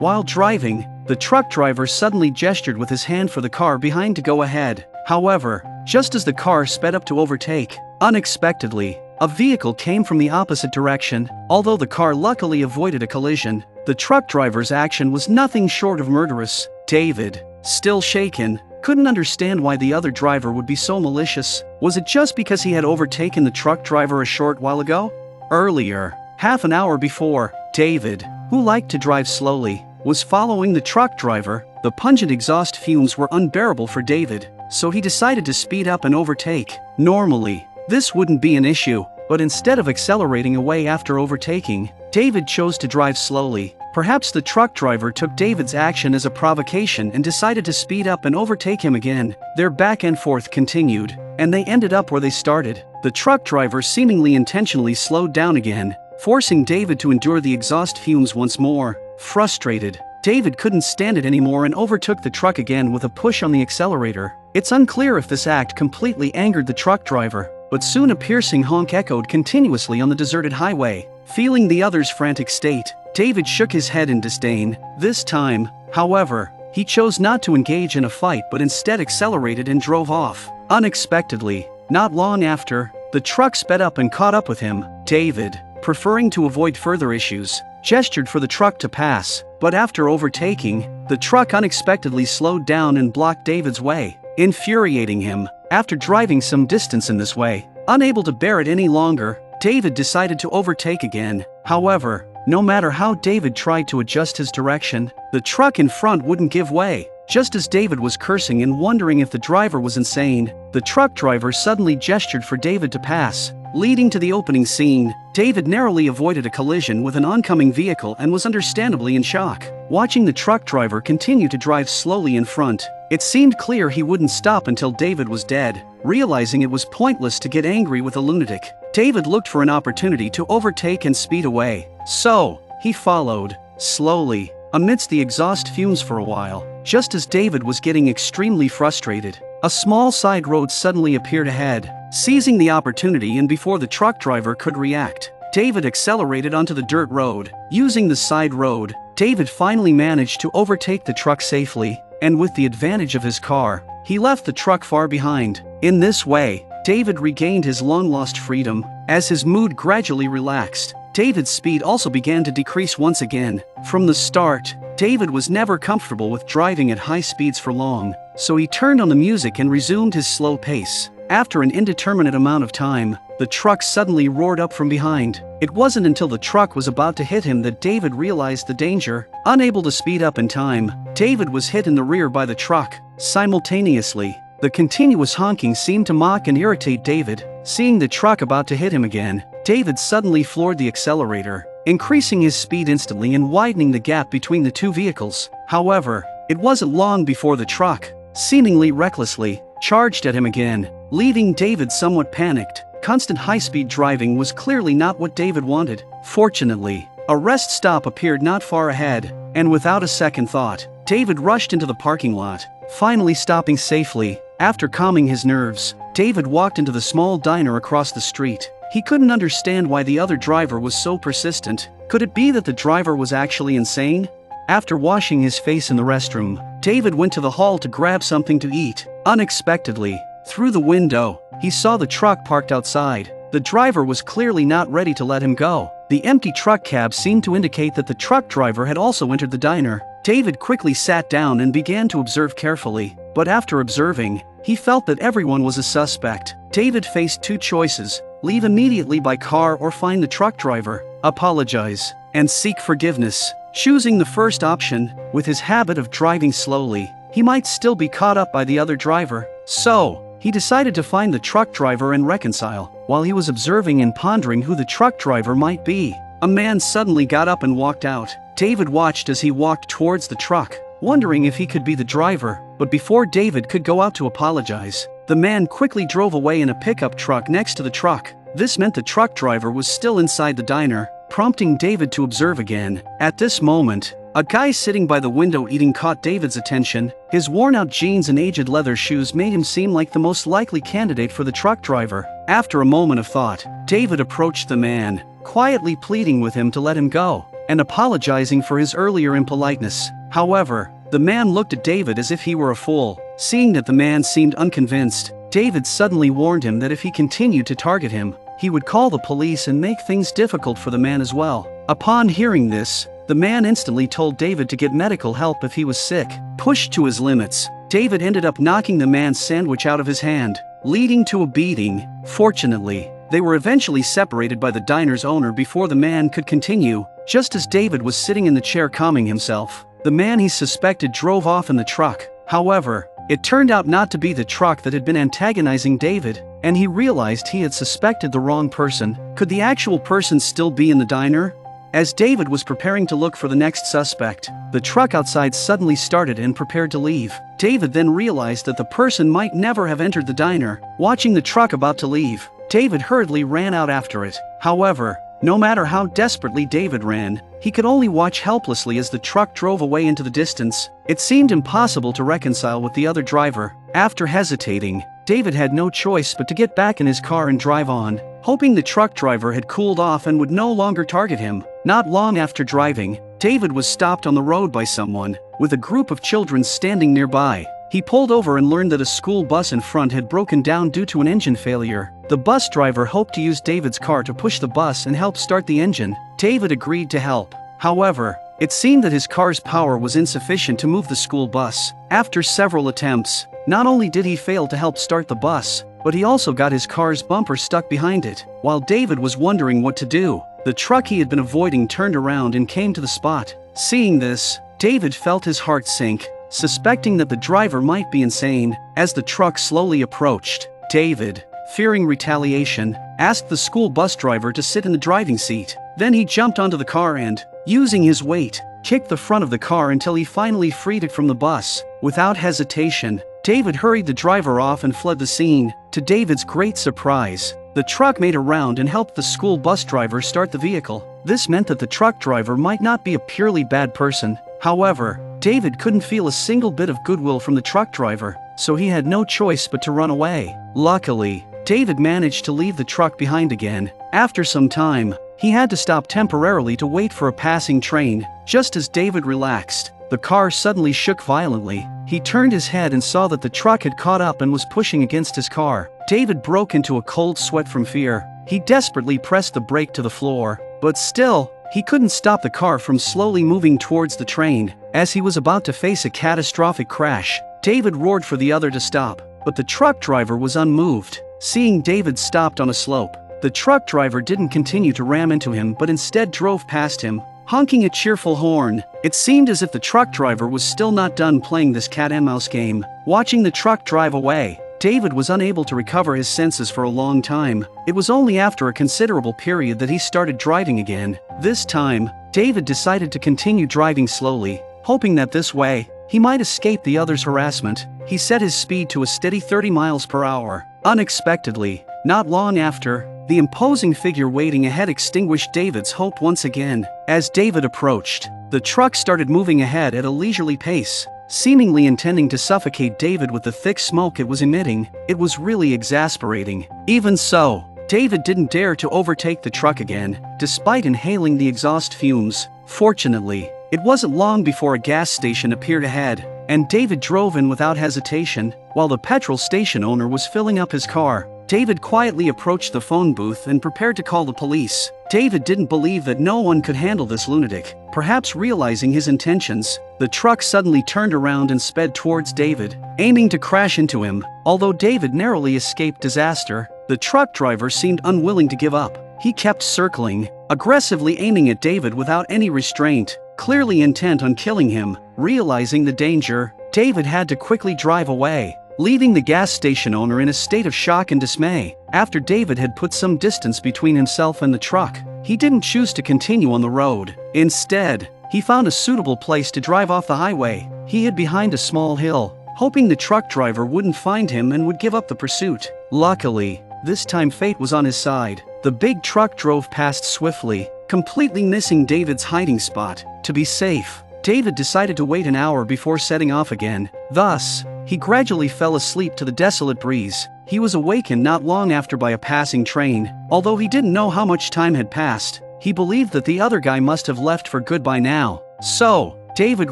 While driving, the truck driver suddenly gestured with his hand for the car behind to go ahead. However, just as the car sped up to overtake, unexpectedly, a vehicle came from the opposite direction. Although the car luckily avoided a collision, the truck driver's action was nothing short of murderous. David, still shaken, couldn't understand why the other driver would be so malicious. Was it just because he had overtaken the truck driver a short while ago? Earlier, half an hour before, David, who liked to drive slowly, was following the truck driver. The pungent exhaust fumes were unbearable for David, so he decided to speed up and overtake. Normally, this wouldn't be an issue, but instead of accelerating away after overtaking, David chose to drive slowly. Perhaps the truck driver took David's action as a provocation and decided to speed up and overtake him again. Their back and forth continued, and they ended up where they started. The truck driver seemingly intentionally slowed down again, forcing David to endure the exhaust fumes once more. Frustrated, David couldn't stand it anymore and overtook the truck again with a push on the accelerator. It's unclear if this act completely angered the truck driver, but soon a piercing honk echoed continuously on the deserted highway. Feeling the other's frantic state, David shook his head in disdain. This time, however, he chose not to engage in a fight but instead accelerated and drove off. Unexpectedly, not long after, the truck sped up and caught up with him. David, preferring to avoid further issues, gestured for the truck to pass, but after overtaking, the truck unexpectedly slowed down and blocked David's way, infuriating him. After driving some distance in this way, unable to bear it any longer, David decided to overtake again. However, no matter how David tried to adjust his direction, the truck in front wouldn't give way. Just as David was cursing and wondering if the driver was insane, the truck driver suddenly gestured for David to pass, leading to the opening scene. David narrowly avoided a collision with an oncoming vehicle and was understandably in shock. Watching the truck driver continue to drive slowly in front, it seemed clear he wouldn't stop until David was dead. Realizing it was pointless to get angry with a lunatic, David looked for an opportunity to overtake and speed away. So, he followed, slowly, amidst the exhaust fumes for a while. Just as David was getting extremely frustrated, a small side road suddenly appeared ahead. Seizing the opportunity and before the truck driver could react, David accelerated onto the dirt road. Using the side road, David finally managed to overtake the truck safely, and with the advantage of his car, he left the truck far behind. In this way, David regained his long-lost freedom. As his mood gradually relaxed, David's speed also began to decrease once again. From the start, David was never comfortable with driving at high speeds for long, so he turned on the music and resumed his slow pace. After an indeterminate amount of time, the truck suddenly roared up from behind. It wasn't until the truck was about to hit him that David realized the danger. Unable to speed up in time, David was hit in the rear by the truck. Simultaneously, the continuous honking seemed to mock and irritate David. Seeing the truck about to hit him again, David suddenly floored the accelerator, increasing his speed instantly and widening the gap between the two vehicles. However, it wasn't long before the truck, seemingly recklessly, charged at him again, leaving David somewhat panicked. Constant high-speed driving was clearly not what David wanted. Fortunately, a rest stop appeared not far ahead, and without a second thought, David rushed into the parking lot, finally stopping safely. After calming his nerves, David walked into the small diner across the street. He couldn't understand why the other driver was so persistent. Could it be that the driver was actually insane? After washing his face in the restroom, David went to the hall to grab something to eat. Unexpectedly, through the window, he saw the truck parked outside. The driver was clearly not ready to let him go. The empty truck cab seemed to indicate that the truck driver had also entered the diner. David quickly sat down and began to observe carefully, but after observing, he felt that everyone was a suspect. David faced two choices: leave immediately by car or find the truck driver, apologize, and seek forgiveness. Choosing the first option, with his habit of driving slowly, he might still be caught up by the other driver. So, he decided to find the truck driver and reconcile. While he was observing and pondering who the truck driver might be, a man suddenly got up and walked out. David watched as he walked towards the truck, wondering if he could be the driver, but before David could go out to apologize, the man quickly drove away in a pickup truck next to the truck. This meant the truck driver was still inside the diner, prompting David to observe again. At this moment, a guy sitting by the window eating caught David's attention. His worn-out jeans and aged leather shoes made him seem like the most likely candidate for the truck driver. After a moment of thought, David approached the man, quietly pleading with him to let him go. and apologizing for his earlier impoliteness. However, the man looked at David as if he were a fool. Seeing that the man seemed unconvinced, David suddenly warned him that if he continued to target him, he would call the police and make things difficult for the man as well. Upon hearing this, the man instantly told David to get medical help if he was sick. Pushed to his limits, David ended up knocking the man's sandwich out of his hand, leading to a beating. Fortunately, they were eventually separated by the diner's owner before the man could continue. Just as David was sitting in the chair calming himself, the man he suspected drove off in the truck. However, it turned out not to be the truck that had been antagonizing David, and he realized he had suspected the wrong person. Could the actual person still be in the diner? As David was preparing to look for the next suspect, the truck outside suddenly started and prepared to leave. David then realized that the person might never have entered the diner. Watching the truck about to leave, David hurriedly ran out after it. However, no matter how desperately David ran, he could only watch helplessly as the truck drove away into the distance. It seemed impossible to reconcile with the other driver. After hesitating, David had no choice but to get back in his car and drive on, hoping the truck driver had cooled off and would no longer target him. Not long after driving, David was stopped on the road by someone, with a group of children standing nearby. He pulled over and learned that a school bus in front had broken down due to an engine failure. The bus driver hoped to use David's car to push the bus and help start the engine. David agreed to help. However, it seemed that his car's power was insufficient to move the school bus. After several attempts, not only did he fail to help start the bus, but he also got his car's bumper stuck behind it. While David was wondering what to do, the truck he had been avoiding turned around and came to the spot. Seeing this, David felt his heart sink, suspecting that the driver might be insane. As the truck slowly approached, David, fearing retaliation, asked the school bus driver to sit in the driving seat. Then he jumped onto the car and, using his weight, kicked the front of the car until he finally freed it from the bus. Without hesitation, David hurried the driver off and fled the scene. To David's great surprise, the truck made a round and helped the school bus driver start the vehicle. This meant that the truck driver might not be a purely bad person. However, David couldn't feel a single bit of goodwill from the truck driver, so he had no choice but to run away. Luckily, David managed to leave the truck behind again. After some time, he had to stop temporarily to wait for a passing train. Just as David relaxed, the car suddenly shook violently. He turned his head and saw that the truck had caught up and was pushing against his car. David broke into a cold sweat from fear. He desperately pressed the brake to the floor, but still, he couldn't stop the car from slowly moving towards the train. As he was about to face a catastrophic crash, David roared for the other to stop, but the truck driver was unmoved. Seeing David stopped on a slope, the truck driver didn't continue to ram into him but instead drove past him, honking a cheerful horn. It seemed as if the truck driver was still not done playing this cat-and-mouse game. Watching the truck drive away, David was unable to recover his senses for a long time. It was only after a considerable period that he started driving again. This time, David decided to continue driving slowly, hoping that this way, he might escape the other's harassment. He set his speed to a steady 30 miles per hour. Unexpectedly, not long after, the imposing figure waiting ahead extinguished David's hope once again. As David approached, the truck started moving ahead at a leisurely pace, seemingly intending to suffocate David with the thick smoke it was emitting. It was really exasperating. Even so, David didn't dare to overtake the truck again, despite inhaling the exhaust fumes. Fortunately, it wasn't long before a gas station appeared ahead, and David drove in without hesitation. While the petrol station owner was filling up his car, David quietly approached the phone booth and prepared to call the police. David didn't believe that no one could handle this lunatic. Perhaps realizing his intentions, the truck suddenly turned around and sped towards David, aiming to crash into him. Although David narrowly escaped disaster, the truck driver seemed unwilling to give up. He kept circling, aggressively aiming at David without any restraint, clearly intent on killing him. Realizing the danger, David had to quickly drive away, leaving the gas station owner in a state of shock and dismay. After David had put some distance between himself and the truck, he didn't choose to continue on the road. Instead, he found a suitable place to drive off the highway. He hid behind a small hill, hoping the truck driver wouldn't find him and would give up the pursuit. Luckily, this time fate was on his side. The big truck drove past swiftly, completely missing David's hiding spot. To be safe, David decided to wait an hour before setting off again. Thus, he gradually fell asleep to the desolate breeze. He was awakened not long after by a passing train. Although he didn't know how much time had passed, he believed that the other guy must have left for good by now. So, David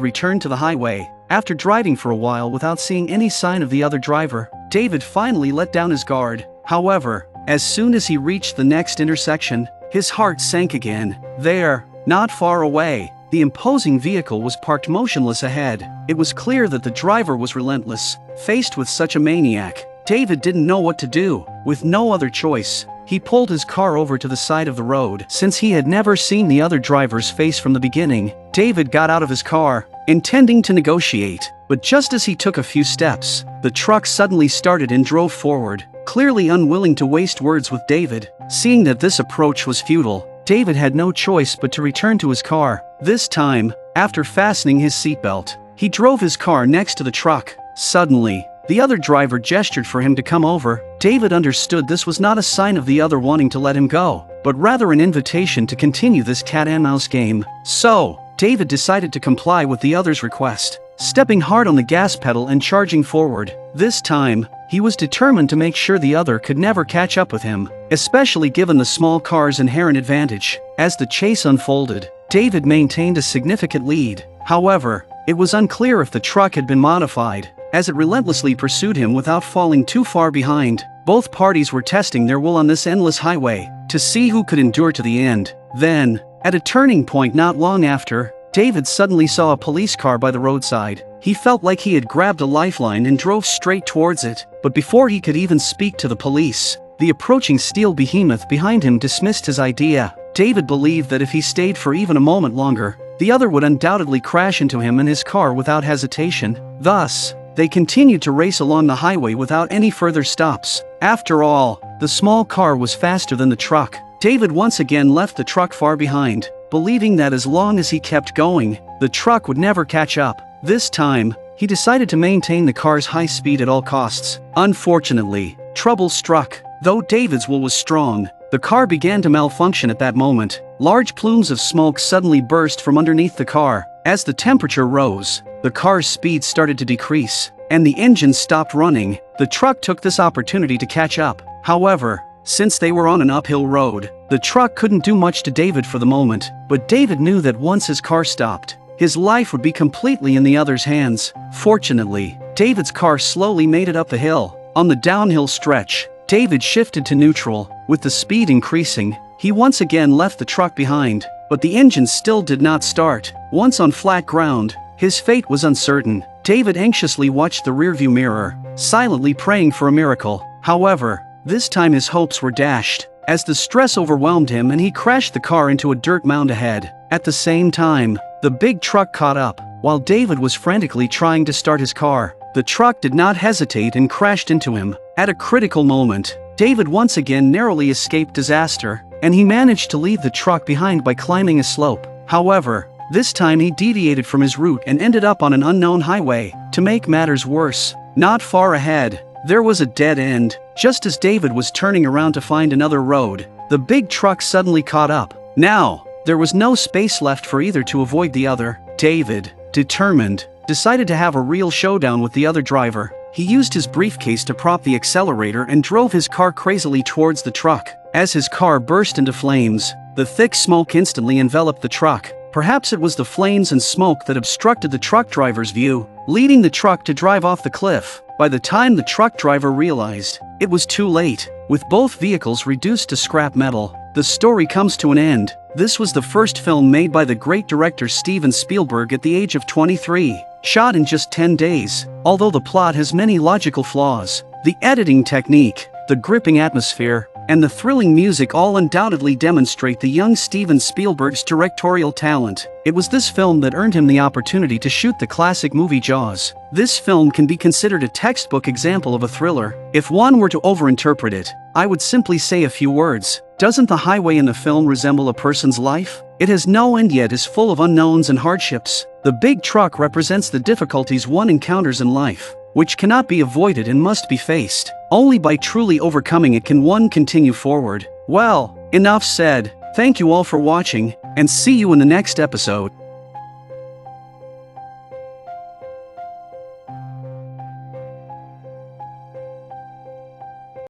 returned to the highway. After driving for a while without seeing any sign of the other driver, David finally let down his guard. However, as soon as he reached the next intersection, his heart sank again. There, not far away, the imposing vehicle was parked motionless ahead. It was clear that the driver was relentless. Faced with such a maniac, David didn't know what to do. With no other choice, he pulled his car over to the side of the road. Since he had never seen the other driver's face from the beginning, David got out of his car, intending to negotiate. But just as he took a few steps, the truck suddenly started and drove forward. Clearly unwilling to waste words with David, seeing that this approach was futile, David had no choice but to return to his car. This time, after fastening his seatbelt, he drove his car next to the truck. Suddenly, the other driver gestured for him to come over. David understood this was not a sign of the other wanting to let him go, but rather an invitation to continue this cat-and-mouse game. So, David decided to comply with the other's request, stepping hard on the gas pedal and charging forward. This time, he was determined to make sure the other could never catch up with him, especially given the small car's inherent advantage. As the chase unfolded, David maintained a significant lead. However, it was unclear if the truck had been modified, as it relentlessly pursued him without falling too far behind. Both parties were testing their will on this endless highway, to see who could endure to the end. Then, at a turning point not long after, David suddenly saw a police car by the roadside. He felt like he had grabbed a lifeline and drove straight towards it. But before he could even speak to the police, the approaching steel behemoth behind him dismissed his idea. David believed that if he stayed for even a moment longer, the other would undoubtedly crash into him and his car without hesitation. Thus, they continued to race along the highway without any further stops. After all, the small car was faster than the truck. David once again left the truck far behind, believing that as long as he kept going, the truck would never catch up. This time, he decided to maintain the car's high speed at all costs. Unfortunately, trouble struck. Though David's will was strong, the car began to malfunction at that moment. Large plumes of smoke suddenly burst from underneath the car. As the temperature rose, the car's speed started to decrease, and the engine stopped running. The truck took this opportunity to catch up. However, since they were on an uphill road, the truck couldn't do much to David for the moment. But David knew that once his car stopped, his life would be completely in the other's hands. Fortunately, David's car slowly made it up the hill. On the downhill stretch, David shifted to neutral. With the speed increasing, he once again left the truck behind, but the engine still did not start. Once on flat ground, his fate was uncertain. David anxiously watched the rearview mirror, silently praying for a miracle. However, this time his hopes were dashed, as the stress overwhelmed him and he crashed the car into a dirt mound ahead. At the same time, the big truck caught up. While David was frantically trying to start his car, the truck did not hesitate and crashed into him. At a critical moment, David once again narrowly escaped disaster, and he managed to leave the truck behind by climbing a slope. However, this time he deviated from his route and ended up on an unknown highway. To make matters worse, not far ahead, there was a dead end. Just as David was turning around to find another road, the big truck suddenly caught up. Now, there was no space left for either to avoid the other. David, determined, decided to have a real showdown with the other driver. He used his briefcase to prop the accelerator and drove his car crazily towards the truck. As his car burst into flames, the thick smoke instantly enveloped the truck. Perhaps it was the flames and smoke that obstructed the truck driver's view, leading the truck to drive off the cliff. By the time the truck driver realized, it was too late. With both vehicles reduced to scrap metal, the story comes to an end. This was the first film made by the great director Steven Spielberg at the age of 23, shot in just 10 days. Although the plot has many logical flaws, the editing technique, the gripping atmosphere, and the thrilling music all undoubtedly demonstrate the young Steven Spielberg's directorial talent. It was this film that earned him the opportunity to shoot the classic movie Jaws. This film can be considered a textbook example of a thriller. If one were to overinterpret it, I would simply say a few words. Doesn't the highway in the film resemble a person's life? It has no end yet is full of unknowns and hardships. The big truck represents the difficulties one encounters in life, which cannot be avoided and must be faced. Only by truly overcoming it can one continue forward. Well, enough said. Thank you all for watching, and see you in the next episode.